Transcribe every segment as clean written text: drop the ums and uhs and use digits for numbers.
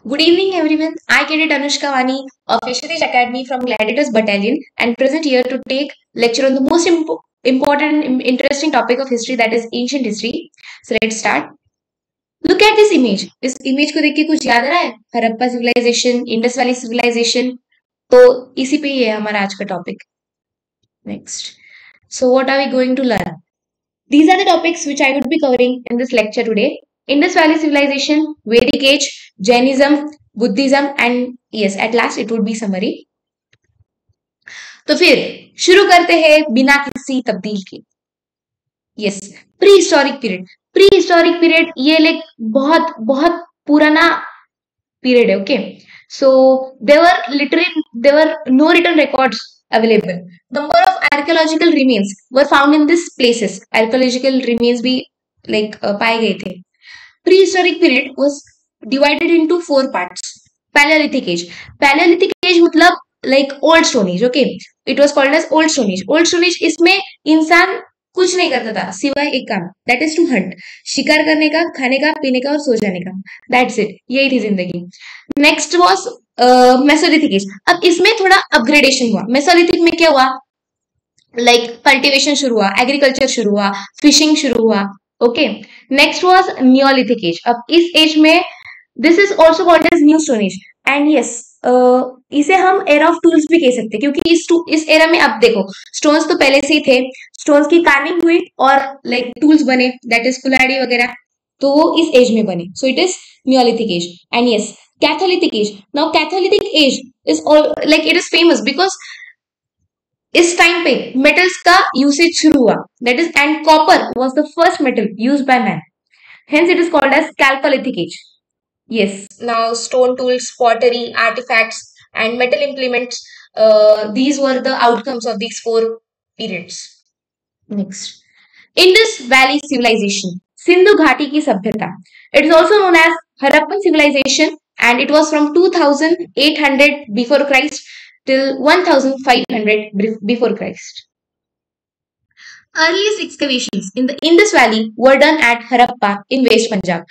Good evening, everyone. I, Cadet Anushka Vani of Fisheries Academy from Gladiators Battalion, and present here to take lecture on the most important, interesting topic of history, that is ancient history. So let's start. Look at this image. इस image को देख के कुछ याद आ रहा है? Harappa civilization, Indus Valley civilization. तो इसी पे ही है हमारा आज का topic. Next. So what are we going to learn? These are the topics which I would be covering in this lecture today. Indus Valley Civilization, Vedic Age, Jainism, Buddhism, and yes, at last it would be summary. तो फिर शुरू करते हैं बिना किसी तब्दील के. Yes, pre historic period. Pre historic period ये लाइक बहुत बहुत पुराना पीरियड है. Okay, so there were no written records available. Number of archaeological remains were found in these places. Archaeological remains भी like पाए गए थे. Prehistoric period was divided into 4 parts. Paleolithic age. Paleolithic age मतलब like old stone age. Okay, it was called as old stone age. Old stone age इसमें इंसान कुछ नहीं करता था सिवाय एक काम, that is to hunt. शिकार करने का, खाने का, पीने का और सो जाने का. That's it. यही थी जिंदगी. Next was Mesolithic as. अब इसमें थोड़ा अपग्रेडेशन हुआ. मेसोलिथिक में क्या हुआ? लाइक कल्टिवेशन शुरू हुआ, एग्रीकल्चर शुरू हुआ, फिशिंग शुरू हुआ. Okay, next was neolithic age. अब इस एज में this is also called age new stone age. And yes, इसे हम एरा ऑफ टूल्स भी कह सकते हैं, क्योंकि इस एरा में अब देखो स्टोन्स तो पहले से ही थे, स्टोन्स की कार्विंग हुई और लाइक टूल्स बने, दैट इज कुल्हाड़ी वगैरह, तो वो इस एज में बने. So it is neolithic age. And yes, chalcolithic age. Now chalcolithic age is like it is famous because इस टाइम पे मेटल्स का यूसेज शुरू हुआ, that is, and copper was the first metal used by man, hence it is called as chalcolithic age. Yes, now stone tools, pottery, artifacts, and metal implements, these were the outcomes of these 4 periods. Next, Indus Valley Civilization, Sindhu Ghati की सभ्यता. It is also known as Harappan Civilization, and it was from 2800 before Christ till 1500 before Christ. Earliest excavations in the Indus Valley were done at Harappa in West Punjab.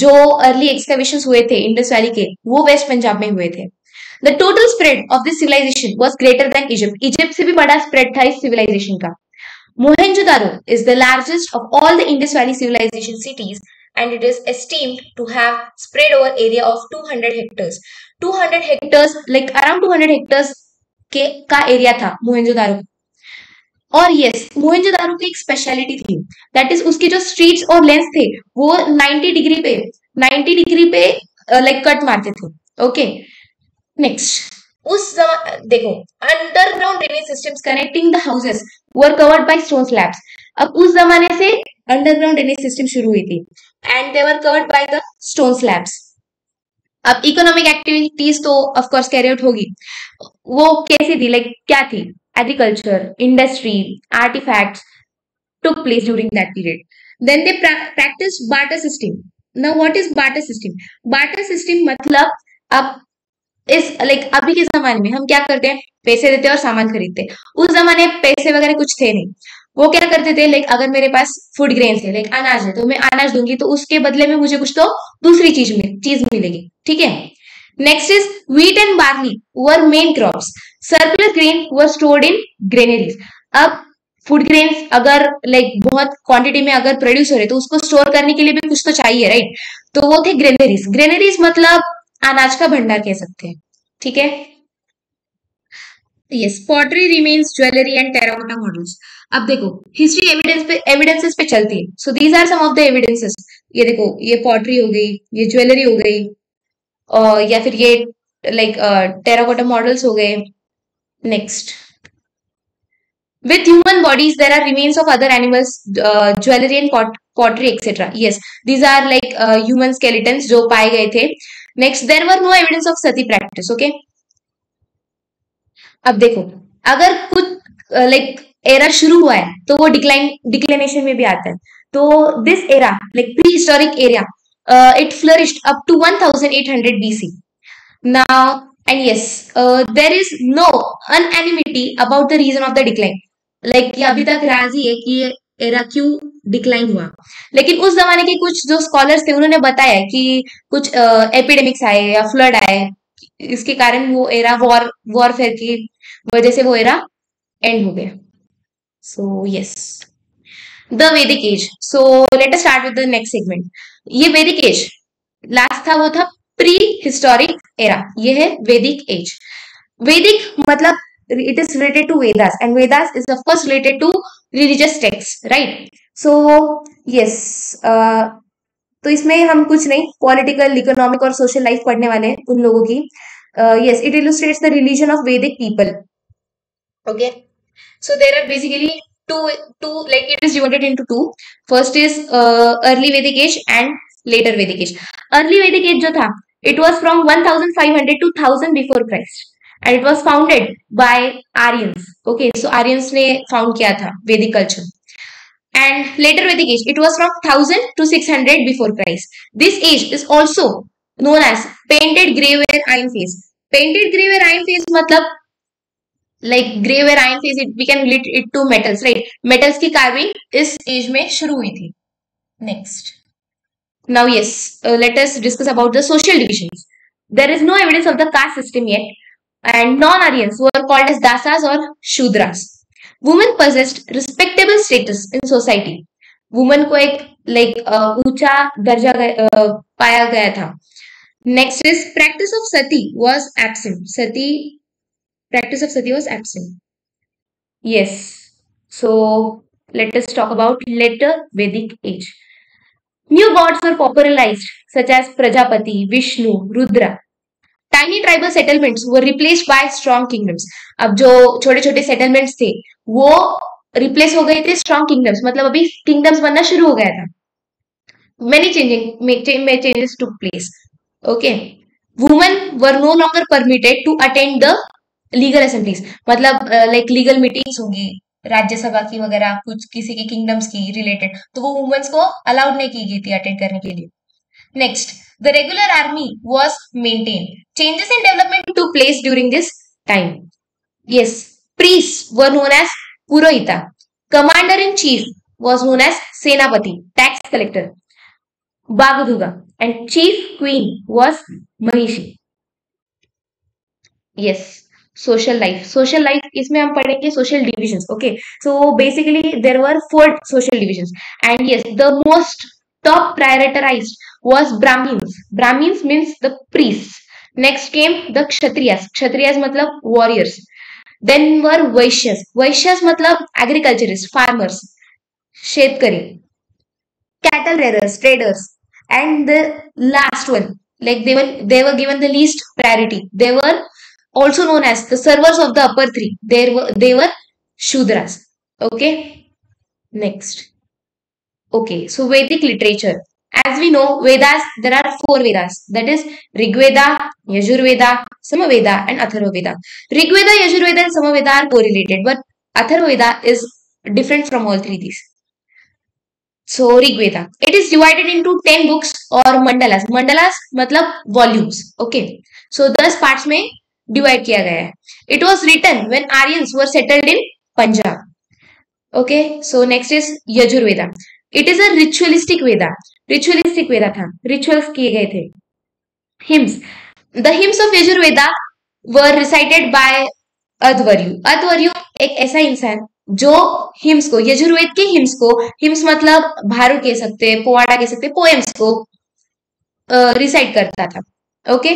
जो early excavations हुए थे Indus Valley के, वो West Punjab में हुए थे. The total spread of this civilization was greater than Egypt. Egypt से भी बड़ा spread था इस civilization का. Mohenjo-daro is the largest of all the Indus Valley civilization cities, and it is esteemed to have spread over area of 200 hectares. 200 hectares, like around 200 hectares के का area था Mohenjo-daro. और यस, मोहनजोदारो की एक speciality थी, that is उसके जो streets और लेंस थे वो 90 डिग्री पे लाइक कट मारते थे. ओके, नेक्स्ट, उस देखो underground drainage systems connecting the houses were covered by stone slabs. अब उस जमाने से अंडरग्राउंड ड्रेनेज सिस्टम शुरू हुई थी and they were covered by the stone slabs. अब इकोनॉमिक एक्टिविटीज तो ऑफ कोर्स कैरी आउट होगी. वो कैसी थी, लाइक क्या थी? Agriculture, industry, artifacts took place during that period. Then they practiced barter system. Now what is barter system? Barter system मतलब अब इस लाइक अभी के जमाने में हम क्या करते हैं, पैसे देते हैं और सामान खरीदते हैं. उस जमाने पैसे वगैरह कुछ थे नहीं. वो क्या करते थे, लाइक अगर मेरे पास फूड ग्रेन्स है, लाइक अनाज है, तो मैं अनाज दूंगी तो उसके बदले में मुझे कुछ तो दूसरी चीज मिलेगी. ठीक है. Next is wheat and barley were main crops. Surplus grain were stored in granaries. अब फूड ग्रेन्स अगर लाइक बहुत क्वांटिटी में अगर प्रोड्यूस हो रहे तो उसको स्टोर करने के लिए भी कुछ तो चाहिए, राइट? तो वो थे ग्रेनरीज. ग्रेनरीज मतलब अनाज का भंडार कह सकते हैं. ठीक है. Yes, pottery remains, jewellery and terracotta models. अब देखो हिस्ट्री एविडेंसेस पे चलती है. So these are some of the evidences. ये देखो, ये पॉटरी हो गई, ये ज्वेलरी हो गई, या फिर ये लाइक टेराकोटा मॉडल्स हो गए. Next, with human bodies there are remains of other animals, jewelry and pottery etc. Yes, these are like human skeletons जो पाए गए थे. Next, there were no evidence of sati practice. Okay, अब देखो अगर कुछ लाइक एरा शुरू हुआ है तो वो डिक्लाइनेशन में भी आता है. तो this era like pre historic area, it flourished up to 1800 BC. Now, and yes, there is no unanimity about the reason of the decline. Like ये अभी तक राजी है कि एरा क्यों डिक्लाइन हुआ। लेकिन उस जमाने के कुछ जो स्कॉलर्स थे उन्होंने बताया कि कुछ एपिडेमिक्स आए या फ्लड आए, इसके कारण वो एरा वॉरफेयर की वजह से वो एरा एंड हो गया। So yes, the Vedic age. So let us start with the next segment. ये वैदिक एज लास्ट था, वो था प्री हिस्टोरिक एरा, ये है वैदिक एज। Vedic मतलब it is related to Vedas and Vedas is of course related to religious texts, right? So yes, तो इसमें हम कुछ नहीं, पॉलिटिकल, इकोनॉमिक और सोशल लाइफ पढ़ने वाले हैं उन लोगों की। yes, it illustrates the religion of Vedic people. Okay, so there are basically two like it is divided into two. First is early Vedic age and later Vedic age. Early Vedic age जो था, it was from 1500 to 1000 before Christ. And it was founded by Aryans. Okay, so Aryans ने found किया था Vedic culture. And later Vedic age, it was from 1000 to 600 before Christ. This age is also known as painted graveware iron phase. Painted graveware iron phase मतलब like graveware iron phase, we can relate it to metals, right? Metals की carving इस age में शुरू हुई थी. Next. Now yes, let us discuss about the social divisions. There is no evidence of the caste system yet. And non-Aryans were called as dasas or shudras. Women possessed respectable status in society. Women को एक ऊंचा दर्जा पाया गया था. Next is practice of sati was absent. Practice of sati was absent. Yes. So let us talk about later Vedic age. New gods were popularized such as Prajapati, Vishnu, Rudra. Tiny tribal settlements were replaced by strong kingdoms. अब जो छोटे छोटे settlements थे वो replace हो गए थे strong kingdoms, मतलब अभी kingdoms बनना शुरू हो गया था. Many changes took place. Okay, women were no longer permitted to attend the legal assemblies. मतलब like legal meetings होंगी राज्यसभा की वगैरह, कुछ किसी के kingdoms की related, तो वो women को allowed नहीं की गई थी attend करने के लिए. Next, the regular army was maintained. Changes in development took place during this time. Yes, priests were known as Purohita. Commander-in-chief was known as Senapati, tax collector, Bagaduga, and chief queen was Mahishi. Yes, social life. Social life, इसमें हम पढ़ेंगे social divisions. Okay, so basically there were 4 social divisions, and yes, the most top prioritized was Brahmins. Brahmins means the priests. Next came the Kshatriyas. Kshatriyas मतलब warriors. Then were Vaishyas. Vaishyas मतलब agriculturists, farmers, शेतकरी. Cattle rearers, traders. And the last one, like they were given the least priority. They were also known as the servers of the upper 3. They were Shudras. Okay. Next. Okay, so Vedic literature. As we know, Vedas, there are 4 Vedas. That is Rigveda, Yajurveda, Samaveda and Atharvaveda. Rigveda, Yajurveda and Samaveda are correlated, but Atharvaveda is different from all 3 these. So Rigveda, it is divided into 10 books or mandalas. Mandalas मतलब volumes. Okay, so 10 parts में divide किया गया है. It was written when Aryans were settled in Punjab. Okay, so next is Yajurveda. It is a ritualistic Veda. Ritualistic Veda था, rituals किए गए थे. Hymns. The hymns of Yajurveda were recited by अध्वर्यु. अध्वर्यु एक ऐसा इंसान जो हिम्स को, यजुर्वेद के हिम्स को, हिम्स मतलब भारुड कह सकते हैं, पोवाड़ा कह सकते हैं, पोएम्स को रिसाइट करता था. Okay,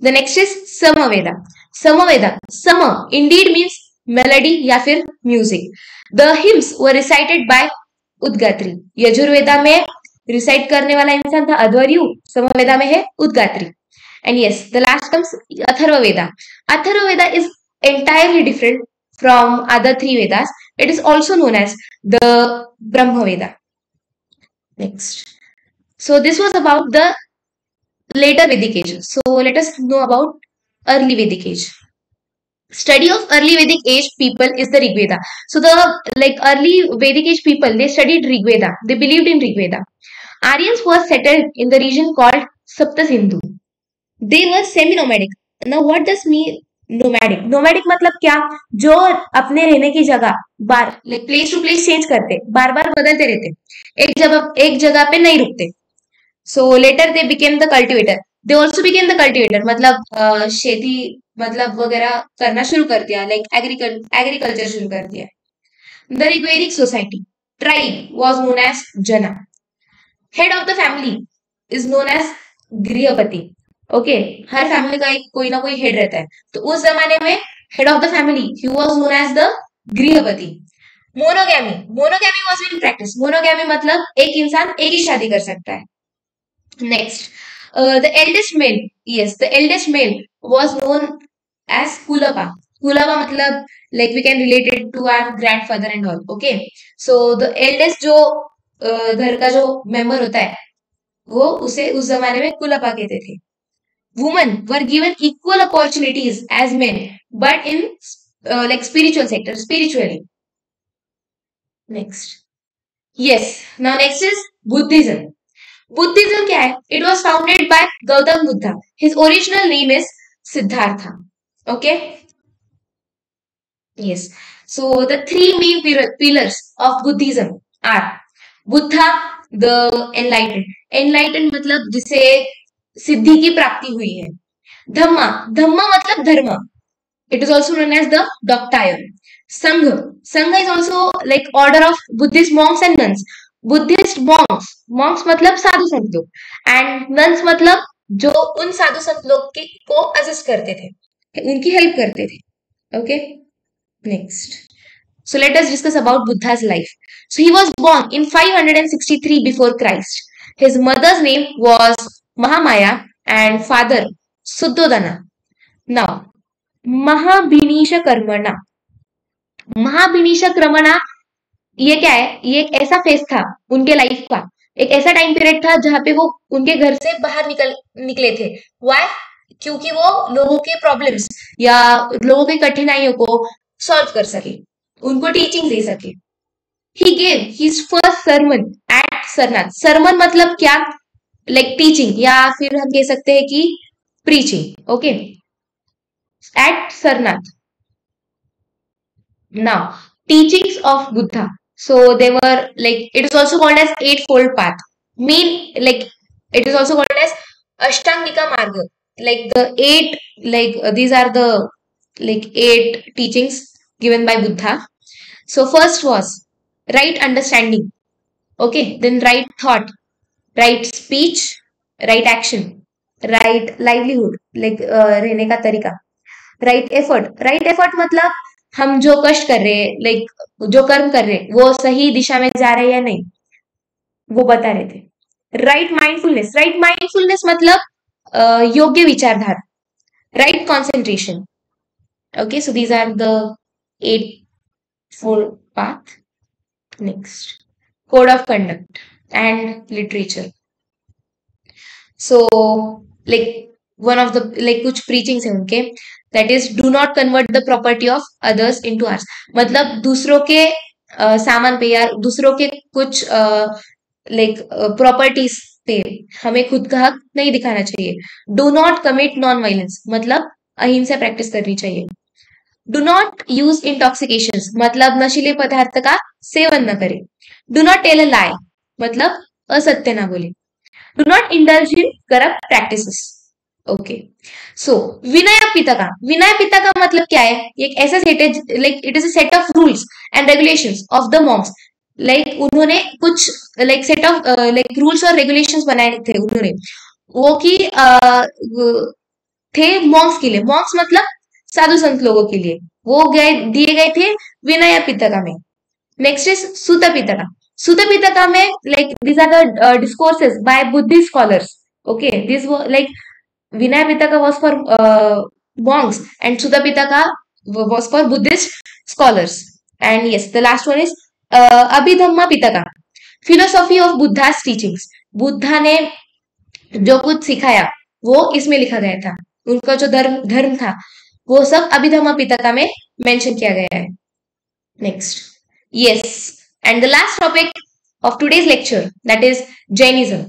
the next is Samaveda. Samaveda, सम इंडीड मीन्स मेलोडी या फिर music. The hymns were recited by Udgatri. Yajurveda में रिसाइट करने वाला इंसान था अध्वर्यु, समवेदा में है Udgatri. And yes, the last comes Atharvaveda. Atharvaveda is entirely different from other 3 Vedas. It is also known as the Brahma Veda. Next. So this was about the later Vedic age. So let us know about early Vedic age. Study of early Vedic age people is the Rig Veda. So the early Vedic age people, they studied Rig Veda. They believed in Rig Veda. Aryans were settled in the region called Sapta Sindhu. They were semi-nomadic. Now what does nomadic मतलब क्या, जो अपने रहने की जगह बार like place to place change करते, बार बार बदलते रहते, एक जगह पे नहीं रुकते. So later they became the cultivator. They also became the cultivator मतलब खेती मतलब वगैरह करना शुरू कर दिया, लाइक एग्रीकल्चर शुरू कर दिया. The Rigvedic society tribe was known as jana. Head of the family is known as grihapati. Okay, हर फैमिली का एक कोई ना कोई हेड रहता है, तो उस जमाने में हेड ऑफ द फैमिली ही was known as the grihapati. Monogamy, monogamy was in practice. Monogamy मतलब एक इंसान एक ही शादी कर सकता है. Next, the eldest male, yes the eldest male was known as kulapa. Kulapa मतलब like we can related to our grandfather and all. Okay, so the eldest जो घर का जो मेंबर होता है वो उसे उस जमाने में कुलपा कहते थे. Women were given equal opportunities as men, but in like spiritual sector, spiritually. Next, yes. Now next is Buddhism. Buddhism क्या है? It was founded by Gautam Buddha. His original name is Siddhartha. Okay. Yes. So the three main pillars of Buddhism are Buddha, the enlightened. Enlightened मतलब जिसे सिद्धि की प्राप्ति हुई है. धम्मा, धम्मा मतलब धर्म. It is also known as the doctrine. Sangha, sangha is also like order of Buddhist monks and nuns. Buddhist monks, monks मतलब साधु संत लोग, एंड नन्स मतलब जो उन साधु संत लोग की को असिस्ट करते थे, उनकी हेल्प करते थे. Okay, next. So let us discuss about Buddha's life. So he was born in 563 before Christ. His mother's name was Mahamaya and father Suddhodana. Now, महाभिनिश कर्मणा. महाभिनिश कर्मणा ये क्या है? ये एक ऐसा फेज था उनके लाइफ का, एक ऐसा टाइम पीरियड था जहां पे वो उनके घर से बाहर निकले थे. वाई? क्योंकि वो लोगों के प्रॉब्लम्स या लोगों की कठिनाइयों को सॉल्व कर सके, उनको टीचिंग दे सके. He gave his first sermon at Sarnath. Sarman मतलब क्या? लाइक टीचिंग, या फिर हम कह सकते हैं कि preaching. Okay, at Sarnath. Now, teachings of Buddha. So they were like, it is also called as eightfold path. Mean like it is also called as Ashtangika Marga. Like the eight, like these are the like 8 teachings given by Buddha. So first was right understanding. Okay, then right thought, right speech, right action, right livelihood, like रहने का तरीका. Right effort, right effort मतलब हम जो कष्ट कर रहे हैं, लाइक जो कर्म कर रहे हैं वो सही दिशा में जा रहे हैं या नहीं, वो बता रहे थे. राइट माइंडफुलनेस, राइट माइंडफुलनेस मतलब योग्य विचारधारा. Right concentration. Okay, so these are the 8 path. Next, code of conduct and literature. So like one of the like कुछ preachings है उनके, that is do not convert the property of others into ours. मतलब दूसरों के सामान पे या दूसरों के कुछ like प्रॉपर्टीज पे हमें खुद का हक नहीं दिखाना चाहिए. Do not commit non violence मतलब अहिंसा प्रैक्टिस करनी चाहिए. डू नॉट यूज इंटॉक्सिकेशंस मतलब नशीले पदार्थ का सेवन न करें. Do not tell a lie मतलब असत्य ना बोले. Do not indulge in corrupt practices. Okay, so Vinaya Pitaka. Vinaya Pitaka मतलब क्या है? एक ऐसा सेट है, like it is a set of rules and regulations of the monks. Like उन्होंने कुछ like set of like rules और रेगुलेशंस बनाए थे उन्होंने, वो की थे मॉन्क्स के लिए. मॉन्क्स मतलब साधु संत लोगों के लिए, वो दिए गए थे विनय पिटका में. नेक्स्ट इज सुत पिटका. सुत पिटका में like these are the discourses by Buddhist scholars. Okay, this was like Vinaya Pitaka was for monks and Sutta Pitaka was for Buddhist scholars. And yes, the last one is Abhidhamma Pitaka, philosophy of Buddha's teachings. Buddha ने जो कुछ सिखाया वो इसमें लिखा गया था. उनका जो धर्म था वो सब अभिधम्मा पिटका में मेंशन किया गया है. Next, yes, and the last topic of today's lecture, that is Jainism.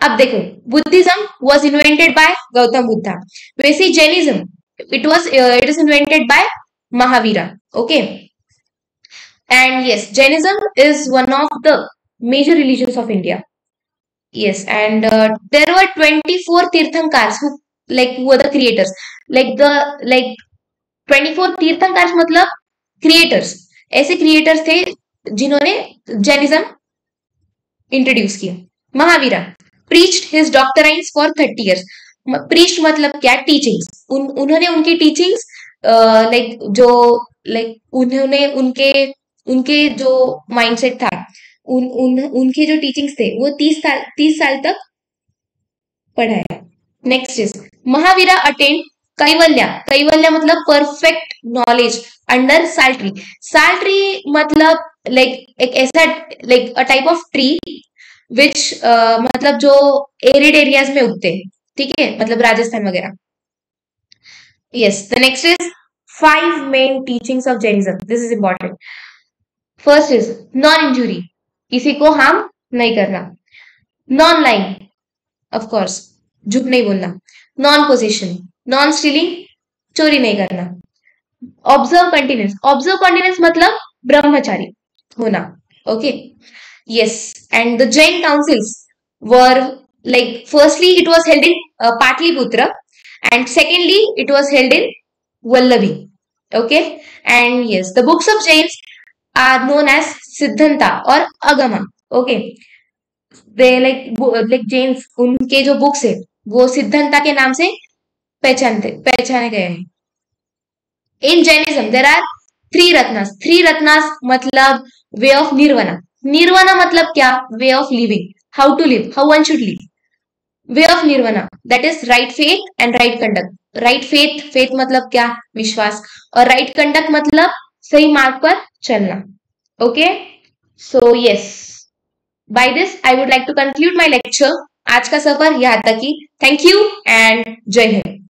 अब देखो, Buddhism was invented by Gautam Buddha. वैसे Jainism It is invented by Mahavira. Okay. And yes, Jainism is one of the major religions of India. Yes, and there were 24 Tirthankars who were the creators. Like 24 Tirthankars मतलब creators. ऐसे creators थे जिन्होंने Jainism introduce किया. Mahavira preached his doctrines for 30 years. preached मतलब क्या? Teachings. उन्होंने उनकी teachings उन्होंने उनके जो माइंडसेट था, उनके जो टीचिंग्स थे वो 30 साल तक पढ़ाया. नेक्स्ट इज महावीरा अटेंड कैवल्य मतलब परफेक्ट नॉलेज अंडर साल्ट्री. साल्ट्री मतलब एक ऐसा a type of tree which मतलब जो एरिड एरियाज में उगते हैं. ठीक है, मतलब राजस्थान वगैरह. Yes, the next is 5 main teachings of Jainism. This is important. First is non injury, किसी को हार्म नहीं करना. नॉन लाइंग, ऑफ कोर्स झूठ नहीं बोलना. नॉन पोजेशन, नॉन स्टीलिंग, चोरी नहीं करना. ऑब्जर्व कंटिन्यूस मतलब ब्रह्मचारी होना. Okay. Yes, and the Jain councils were firstly it was held in Pataliputra and secondly it was held in Vallavi. Okay, and yes, the books of Jains are known as Siddhanta or Agama. Okay, they like Jains, उनके जो books है वो सिद्धांता के नाम से पहचाने गए हैं. In Jainism there are 3 Ratnas. 3 Ratnas मतलब वे ऑफ निर्वाणा. निर्वाणा मतलब क्या? Way of living, how to live, how one should live. Way of nirvana, that is right faith and right conduct. Right faith मतलब क्या? विश्वास. और राइट कंडक्ट मतलब सही मार्ग पर चलना. Okay, so yes, by this I would like to conclude my lecture. आज का सफर यहाँ तक ही. थैंक यू एंड जय हिंद.